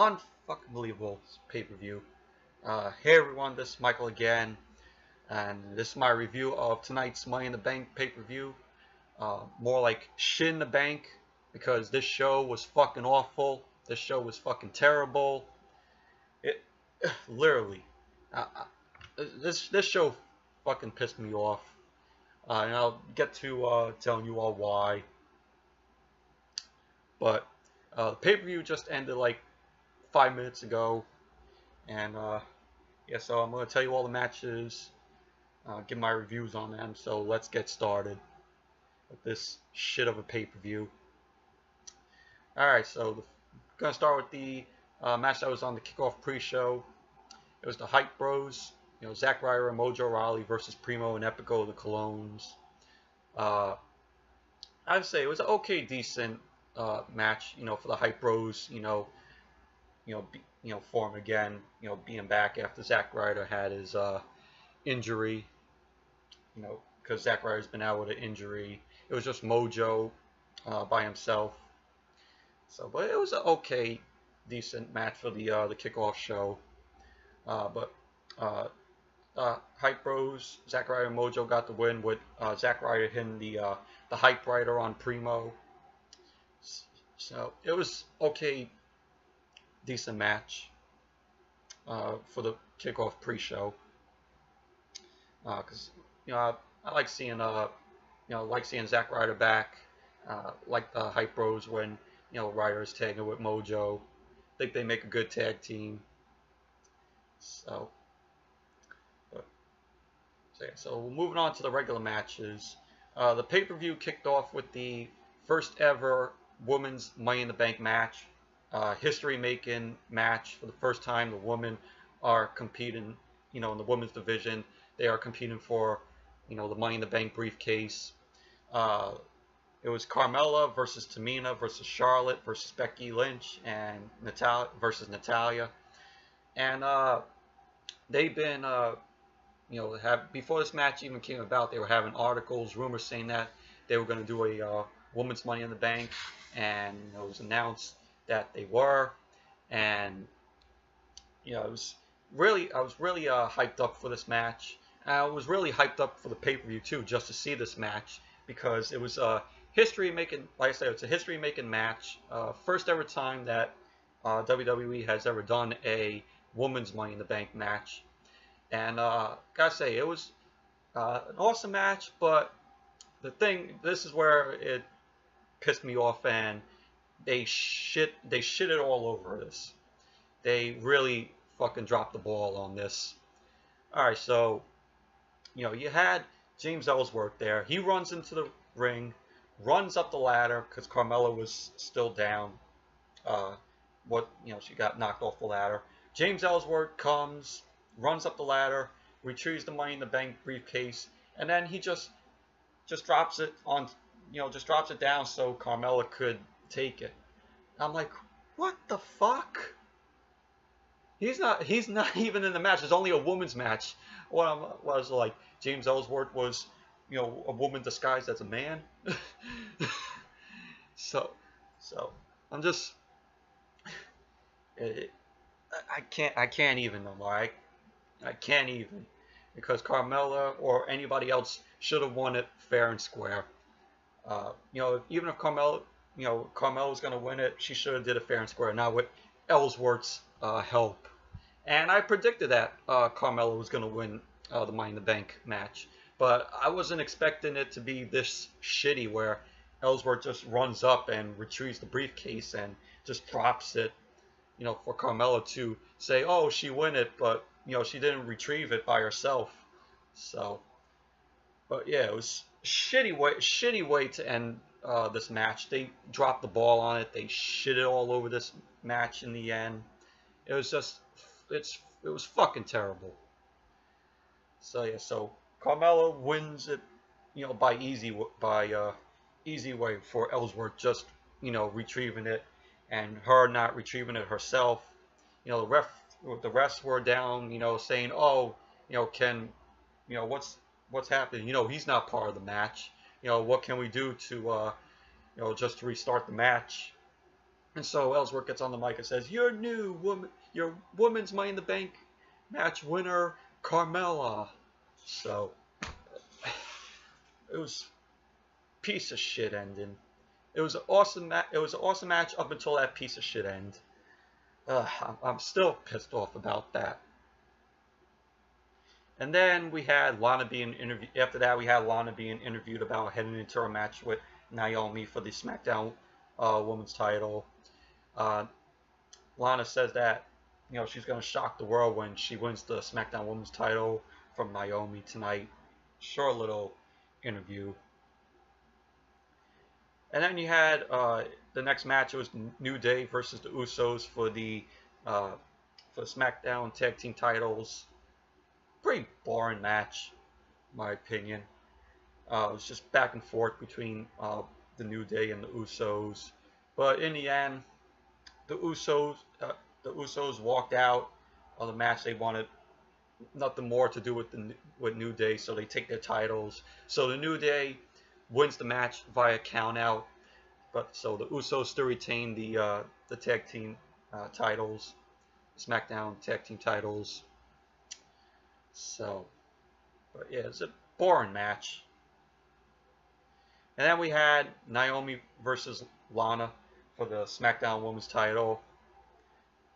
unfucking believable pay-per-view. Hey everyone, this is Michael again, and this is my review of tonight's Money in the Bank pay-per-view. More like shit in the bank, because this show was fucking awful. This show was fucking terrible. It literally, this show fucking pissed me off, and I'll get to telling you all why. But the pay-per-view just ended like 5 minutes ago, and yeah, so I'm gonna tell you all the matches, give my reviews on them. So let's get started with this shit of a pay-per-view. Alright, so I'm gonna start with the match that was on the Kickoff pre-show. It was the Hype Bros, Zack, Ryder, and Mojo Rowley versus Primo and Epico, the Colognes. I'd say it was an okay, decent match, for the Hype Bros, form again, being back after Zack Ryder had his injury, because Zack Ryder's been out with an injury. It was just Mojo by himself. So, but it was an okay, decent match for the Kickoff show. But Hype Bros, Zack Ryder and Mojo got the win with Zack Ryder hitting the Hype Rider on Primo. So it was okay, decent match for the Kickoff pre-show. Because I like seeing Zack Ryder back. Like the Hype Bros when Ryder is tagging with Mojo. I think they make a good tag team. So moving on to the regular matches. The pay-per-view kicked off with the first ever women's Money in the Bank match. History-making match. For the first time, the women are competing, in the women's division. They are competing for, the Money in the Bank briefcase. It was Carmella versus Tamina versus Charlotte versus Becky, Lynch, and Natalya versus Natalya. And they've been, before this match even came about, they were having articles, rumors saying that they were going to do a women's Money in the Bank, and it was announced that they were, and I was really hyped up for this match. I was really hyped up for the pay-per-view too, just to see this match, because it was a history-making, like I said, it's a history-making match. First ever time that WWE has ever done a women's Money in the Bank match, and gotta say, it was an awesome match. But this is where it pissed me off, and they shitted all over this. They really fucking dropped the ball on this. Alright, so you had James Ellsworth there. He runs into the ring, runs up the ladder because Carmella was still down. She got knocked off the ladder. James Ellsworth comes, runs up the ladder, retrieves the Money in the Bank briefcase, and then he just drops it on, just drops it down so Carmella could take it. I'm like, what the fuck? He's not even in the match. It's only a women's match. What was like, James Ellsworth was, a woman disguised as a man. so I'm just, I can't even no more. I can't even, because Carmella or anybody else should have won it fair and square. Even if Carmella was gonna win it, she should have did it fair and square. Not with Ellsworth's help. And I predicted that Carmella was gonna win the Money in the Bank match, but I wasn't expecting it to be this shitty, where Ellsworth just runs up and retrieves the briefcase and just drops it, for Carmella to say, oh, she won it, but she didn't retrieve it by herself. So, but yeah, it was shitty way to end this match. They dropped the ball on it. They shitted all over this match in the end. It was just, it was fucking terrible. So yeah, so Carmella wins it, by easy way for Ellsworth just, retrieving it, and her not retrieving it herself. The refs were down, saying, oh, what's happening? He's not part of the match. What can we do to, just to restart the match? And so Ellsworth gets on the mic and says, "Your women's Money in the Bank match winner, Carmella." So it was piece of shit ending. It was an awesome match up until that piece of shit end. I'm still pissed off about that. And then we had Lana being interviewed. After that, we had Lana being interviewed about heading into a match with Naomi for the SmackDown Women's title. Lana says that she's going to shock the world when she wins the SmackDown Women's title from Naomi tonight. Short little interview. And then you had the next match. It was New Day versus the Usos for the SmackDown Tag Team titles. Pretty boring match, in my opinion. It was just back and forth between the New Day and the Usos. But in the end, the Usos walked out of the match. They wanted nothing more to do with New Day, so they take their titles. So the New Day wins the match via countout. But so the Usos still retain the tag team titles, SmackDown tag team titles. So, but yeah, it's a boring match. And then we had Naomi versus Lana for the SmackDown Women's title.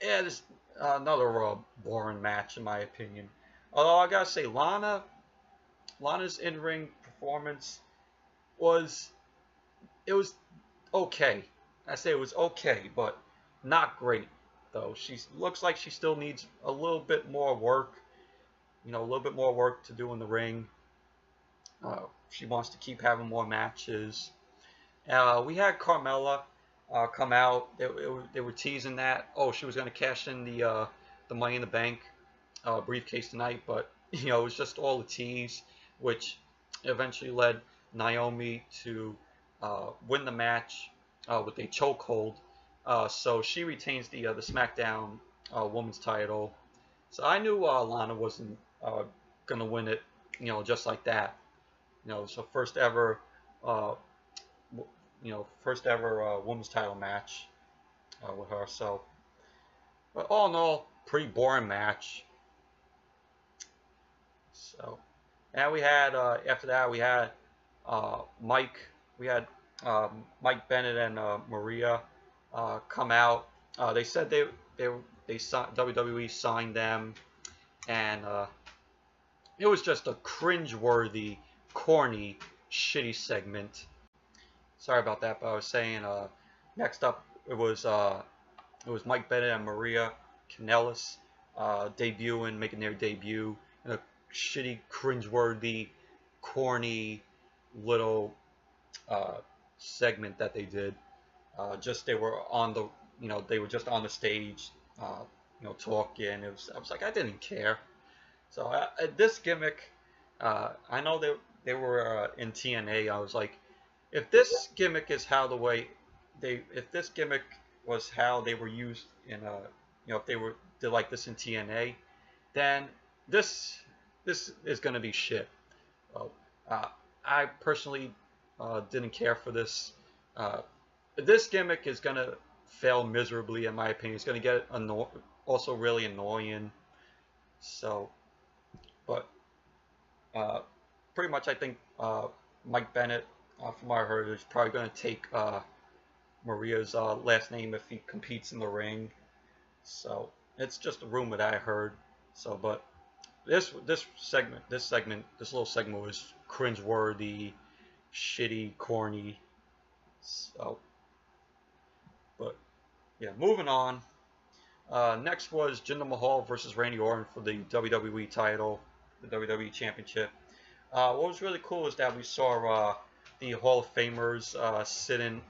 Yeah, this another boring match in my opinion. Although I gotta say, Lana's in-ring performance was okay. I say it was okay, but not great though. She looks like she still needs a little bit more work. A little bit more work to do in the ring. She wants to keep having more matches. We had Carmella come out. They were teasing that she was going to cash in the Money in the Bank briefcase tonight, but it was just all a tease, which eventually led Naomi to win the match with a chokehold. So she retains the SmackDown Women's title. So I knew Lana wasn't going to win it, just like that. So first ever women's title match with her. So, but all in all, pretty boring match. So, and we had after that we had Mike Bennett and Maria come out. They said WWE signed them, and it was just a cringe-worthy, corny, shitty segment. Sorry about that, but I was saying next up it was Mike Bennett and Maria Kanellis making their debut in a shitty, cringe-worthy, corny little segment that they did. They were on the they were just on the stage talking. I was like, I didn't care. So this gimmick, I know they were in TNA. I was like, if this gimmick is if this gimmick was how they were used in if they did like this in TNA, then this is gonna be shit. I personally didn't care for this. This gimmick is gonna fail miserably, in my opinion. It's gonna get also really annoying. So, but pretty much I think Mike Bennett, from what I heard, is probably going to take Maria's last name if he competes in the ring. So it's just a rumor that I heard. So, but this little segment was cringe-worthy, shitty, corny. So, but yeah, moving on. Next was Jinder Mahal versus Randy Orton for the WWE title, the WWE Championship. What was really cool is that we saw the Hall of Famers sitting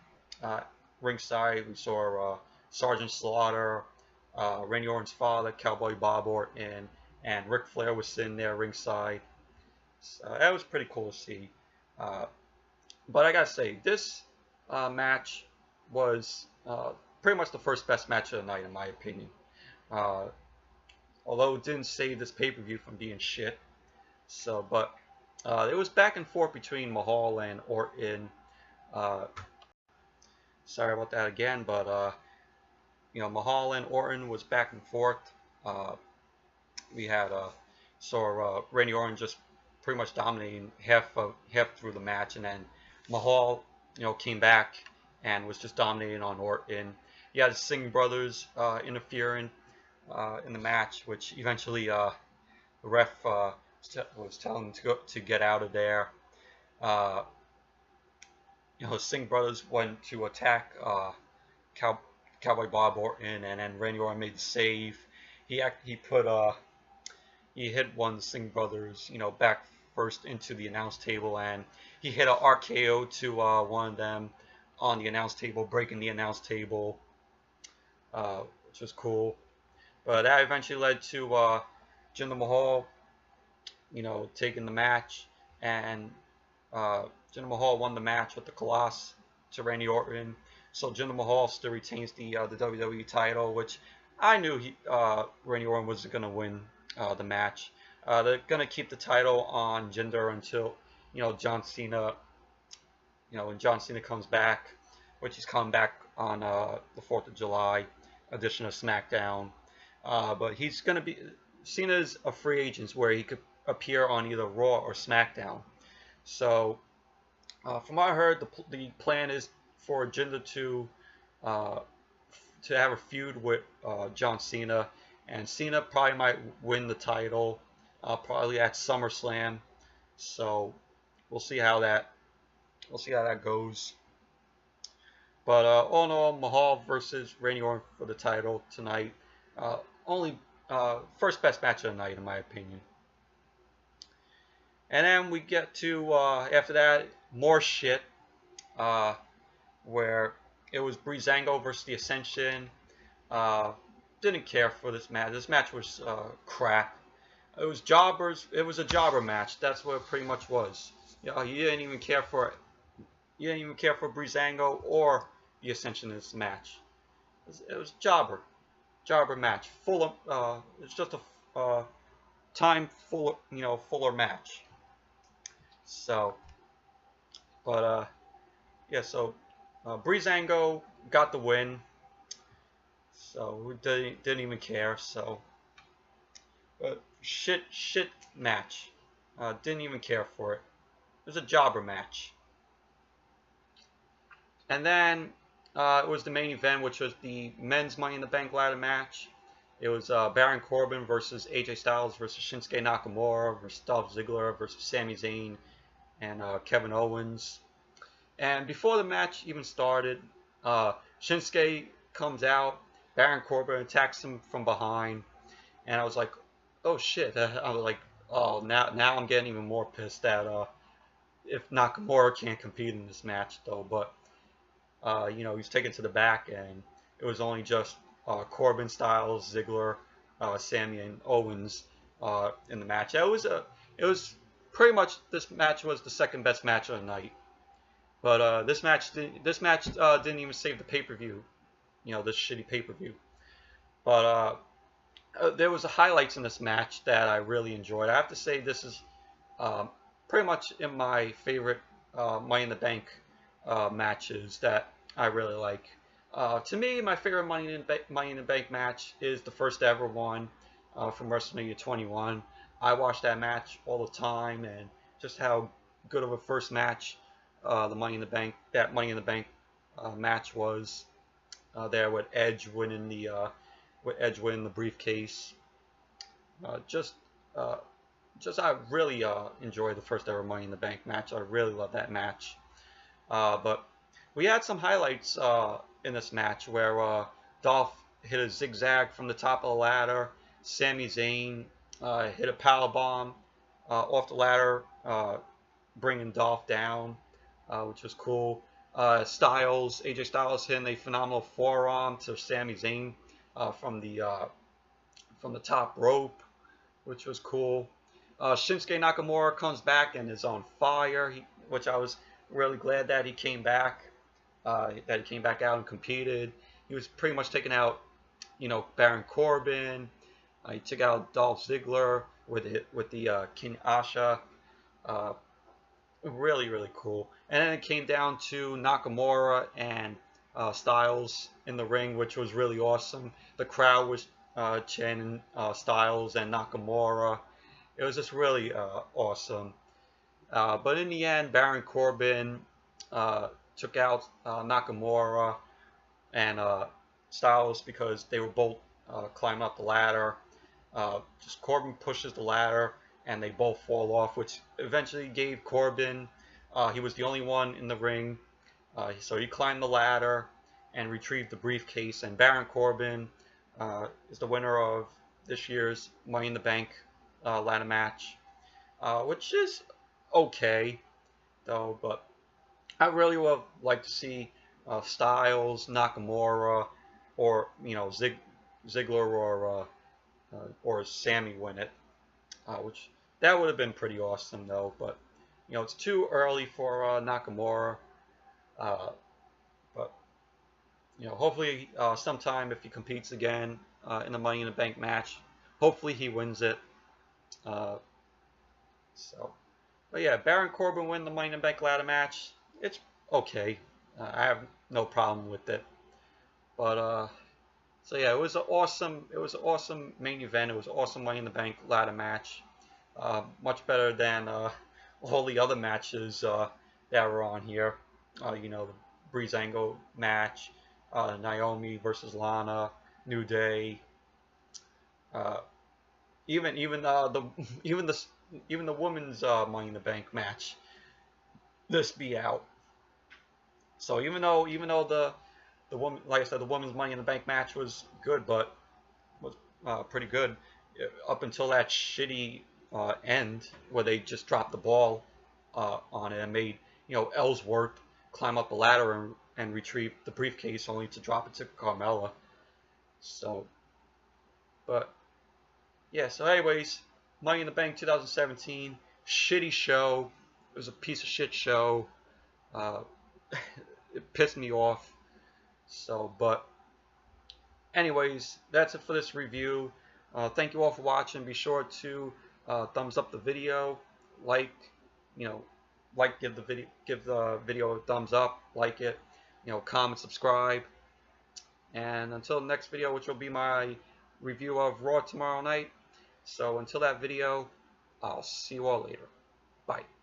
ringside. We saw Sergeant Slaughter, Randy Orton's father, Cowboy Bob Orton, and Ric Flair was sitting there ringside. So that was pretty cool to see. But I gotta say, this match was pretty much the first best match of the night, in my opinion. Although it didn't save this pay-per-view from being shit. So, but it was back and forth between Mahal and Orton. Sorry about that again, but Mahal and Orton was back and forth. We had saw Randy Orton just pretty much dominating half through the match, and then Mahal came back and was just dominating on Orton. You had the Singh brothers interfering in the match, which eventually the ref was telling them to get out of there. Singh brothers went to attack Cowboy Bob Orton, and then Randy Orton made the save. He hit one of the Singh brothers, back first into the announce table, and he hit an RKO to one of them on the announce table, breaking the announce table, which was cool. But that eventually led to Jinder Mahal, taking the match, and Jinder Mahal won the match with the Colossus to Randy Orton. So Jinder Mahal still retains the WWE title, which I knew Randy Orton was going to win the match. They're going to keep the title on Jinder until John Cena, when John Cena comes back, which he's coming back on the 4th of July edition of SmackDown. But he's going to be, Cena's a free agent where he could appear on either Raw or SmackDown. So from what I heard, the plan is for Jinder to have a feud with John Cena, and Cena probably might win the title probably at SummerSlam. So we'll see how that goes. But all in all, Mahal versus Randy Orton for the title tonight. Only first best match of the night, in my opinion. And then we get to after that, more shit, where it was Breezango versus the Ascension. Didn't care for this match. This match was crap. It was jobbers. It was a jobber match. That's what it pretty much was. You didn't even care for it. You didn't even care for Breezango or the Ascension in this match. It was jobber match. Full of it's just a fuller match. So, but yeah. So Breezango got the win. So we didn't even care. So, but shit match. Didn't even care for it. It was a jobber match. And then it was the main event, which was the men's Money in the Bank ladder match. It was Baron Corbin versus AJ Styles versus Shinsuke Nakamura versus Dolph Ziggler versus Sami Zayn and Kevin Owens. And before the match even started, Shinsuke comes out. Baron Corbin attacks him from behind, and I was like, "Oh shit!" I was like, "Oh, now I'm getting even more pissed that if Nakamura can't compete in this match, though." But he's taken to the back, and it was only just Corbin, Styles, Ziggler, Sami, and Owens in the match. It was pretty much, this match was the second best match of the night. But this match didn't even save the pay-per-view. This shitty pay-per-view. But there was highlights in this match that I really enjoyed. I have to say this is pretty much in my favorite Money in the Bank matches that I really like. To me, my favorite Money in the Bank match is the first ever one from WrestleMania 21. I watch that match all the time, and just how good of a first match that Money in the Bank match was. There with Edge winning the briefcase. I really enjoyed the first ever Money in the Bank match. I really love that match. But we had some highlights in this match where Dolph hit a zigzag from the top of the ladder. Sami Zayn hit a powerbomb off the ladder, bringing Dolph down, which was cool. AJ Styles hitting a phenomenal forearm to Sami Zayn from the top rope, which was cool. Shinsuke Nakamura comes back and is on fire, which I was really glad that he came back. That he came back out and competed. He was pretty much taking out, Baron Corbin. He took out Dolph Ziggler with the King Asha. Really, really cool. And then it came down to Nakamura and Styles in the ring, which was really awesome. The crowd was chanting Styles and Nakamura. It was just really awesome. But in the end, Baron Corbin took out Nakamura and Styles because they were both climbing up the ladder. Just Corbin pushes the ladder and they both fall off, which eventually gave Corbin, he was the only one in the ring, so he climbed the ladder and retrieved the briefcase, and Baron Corbin is the winner of this year's Money in the Bank ladder match, which is okay though, but I really would like to see Styles, Nakamura, or Ziggler or Sami win it, which that would have been pretty awesome though. But it's too early for Nakamura. But hopefully sometime if he competes again in the Money in the Bank match, hopefully he wins it. But yeah, Baron Corbin win the Money in the Bank ladder match. It's okay. I have no problem with it. But so yeah, it was an awesome main event. It was an awesome Money in the Bank ladder match. Much better than all the other matches that were on here. The Breezango match, Naomi versus Lana, New Day. Even the women's Money in the Bank match. This be out. So even though the woman, like I said, the women's Money in the Bank match was good, but was pretty good up until that shitty end where they just dropped the ball on it and made Ellsworth climb up the ladder and retrieve the briefcase only to drop it to Carmella. So, but yeah. So anyways, Money in the Bank 2017, shitty show. It was a piece of shit show. It pissed me off. So, but anyways, that's it for this review. Thank you all for watching. Be sure to thumbs up the video, give the video a thumbs up, like it, comment, subscribe, and until the next video, which will be my review of Raw tomorrow night. So until that video, I'll see you all later. Bye.